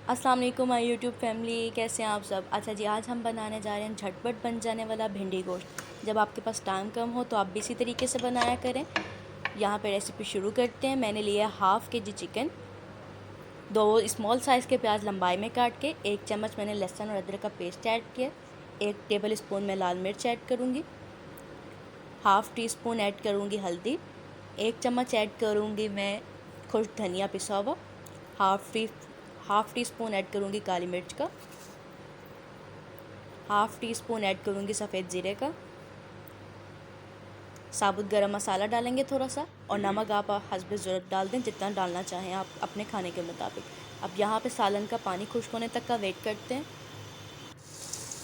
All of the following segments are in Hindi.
अस्सलाम वालेकुम माय यूट्यूब फैमिली, कैसे हैं आप सब। अच्छा जी, आज हम बनाने जा रहे हैं झटपट बन जाने वाला भिंडी गोश्त। जब आपके पास टाइम कम हो तो आप भी इसी तरीके से बनाया करें। यहाँ पे रेसिपी शुरू करते हैं। मैंने लिया हाफ़ के जी चिकन, 2 स्मॉल साइज़ के प्याज लंबाई में काट के, 1 चम्मच मैंने लहसुन और अदरक का पेस्ट ऐड किया, 1 टेबल स्पून मैं लाल मिर्च ऐड करूँगी, हाफ़ टी स्पून ऐड करूँगी हल्दी, 1 चम्मच ऐड करूँगी मैं खुश्क धनिया पिसा हुआ, हाफ़ टी स्पून ऐड करूँगी काली मिर्च का, हाफ़ टी स्पून ऐड करूँगी सफ़ेद ज़ीरे का, साबुत गरम मसाला डालेंगे थोड़ा सा, और नमक आप हस्ब ज़रूरत डाल दें, जितना डालना चाहें आप अपने खाने के मुताबिक। अब यहाँ पे सालन का पानी खुश्क होने तक का वेट करते हैं।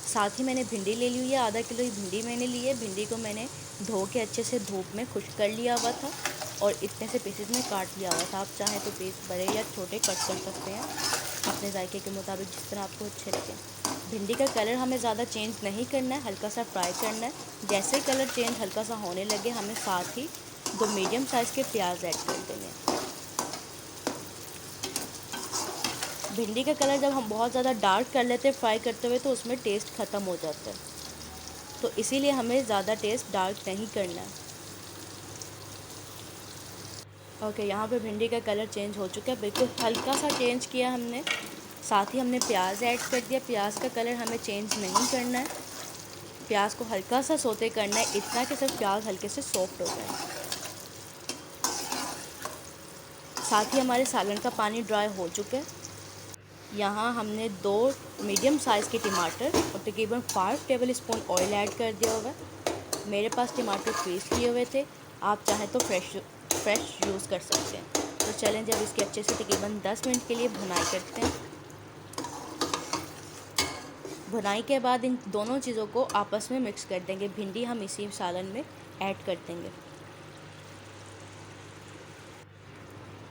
साथ ही मैंने भिंडी ले ली हुई है, आधा किलो ही भिंडी मैंने ली है। भिंडी को मैंने धो के अच्छे से धूप में खुश्क कर लिया हुआ था और इतने से पीसेस में काट लिया हुआ था। आप चाहें तो पीस बड़े या छोटे कट कर सकते हैं अपने जायके के मुताबिक, जिस तरह आपको अच्छे लगें। भिंडी का कलर हमें ज़्यादा चेंज नहीं करना है, हल्का सा फ्राई करना है। जैसे कलर चेंज हल्का सा होने लगे, हमें साथ ही 2 मीडियम साइज़ के प्याज ऐड कर देंगे। भिंडी का कलर जब हम बहुत ज़्यादा डार्क कर लेते हैं फ्राई करते हुए, तो उसमें टेस्ट ख़त्म हो जाता है, तो इसीलिए हमें ज़्यादा टेस्ट डार्क नहीं करना है। ओके, यहाँ पे भिंडी का कलर चेंज हो चुका है, बिल्कुल हल्का सा चेंज किया हमने। साथ ही हमने प्याज ऐड कर दिया। प्याज का कलर हमें चेंज नहीं करना है, प्याज को हल्का सा सोते करना है, इतना कि सिर्फ प्याज हल्के से सॉफ्ट हो जाए। साथ ही हमारे सालन का पानी ड्राई हो चुका है। यहाँ हमने 2 मीडियम साइज़ के टमाटर और तकरीबन 5 टेबल स्पून ऑयल ऐड कर दिया हुआ है। मेरे पास टमाटर फ्रीज़ किए हुए थे, आप चाहें तो फ्रेश यूज़ कर सकते हैं। तो चलें, जब इसकी अच्छे से तकरीबन 10 मिनट के लिए भुनाई करते हैं। भुनाई के बाद इन दोनों चीज़ों को आपस में मिक्स कर देंगे। भिंडी हम इसी सालन में ऐड कर देंगे।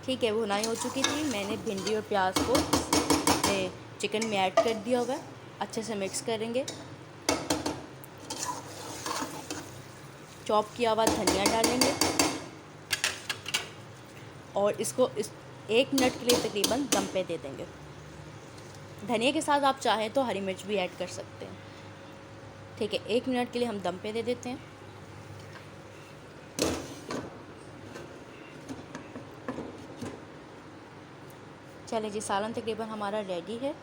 ठीक है, भुनाई हो चुकी थी। मैंने भिंडी और प्याज को अपने चिकन में ऐड कर दिया हुआ है। अच्छे से मिक्स करेंगे। चॉप किया हुआ धनिया डालेंगे और इसको 1 मिनट के लिए तकरीबन दम पे दे देंगे। धनिया के साथ आप चाहें तो हरी मिर्च भी ऐड कर सकते हैं। ठीक है, 1 मिनट के लिए हम दम पे दे देते हैं। चलिए जी, सालन तकरीबन हमारा रेडी है।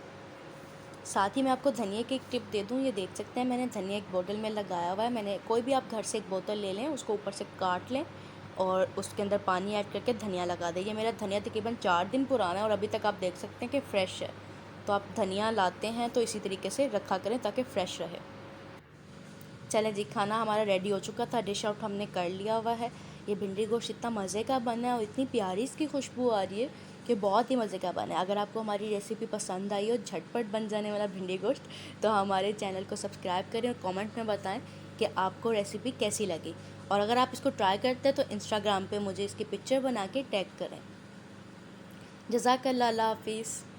साथ ही मैं आपको धनिया की एक टिप दे दूँ, ये देख सकते हैं मैंने धनिया एक बोतल में लगाया हुआ है। मैंने कोई भी आप घर से एक बोतल ले लें, उसको ऊपर से काट लें और उसके अंदर पानी ऐड करके धनिया लगा दें। ये मेरा धनिया तकरीबन 4 दिन पुराना है और अभी तक आप देख सकते हैं कि फ़्रेश है। तो आप धनिया लाते हैं तो इसी तरीके से रखा करें ताकि फ़्रेश रहे। चलें जी, खाना हमारा रेडी हो चुका था, डिश आउट हमने कर लिया हुआ है। ये भिंडी गोश्त इतना मज़े का बना है और इतनी प्यारी इसकी खुशबू आ रही है कि बहुत ही मज़े का बना है। अगर आपको हमारी रेसिपी पसंद आई हो, झटपट बन जाने वाला भिंडी गोश्त, तो हमारे चैनल को सब्सक्राइब करें और कमेंट में बताएं कि आपको रेसिपी कैसी लगी। और अगर आप इसको ट्राई करते हैं तो इंस्टाग्राम पे मुझे इसकी पिक्चर बना के टैग करें। जज़ाकल्लाह, अल्लाह हाफ़िज़।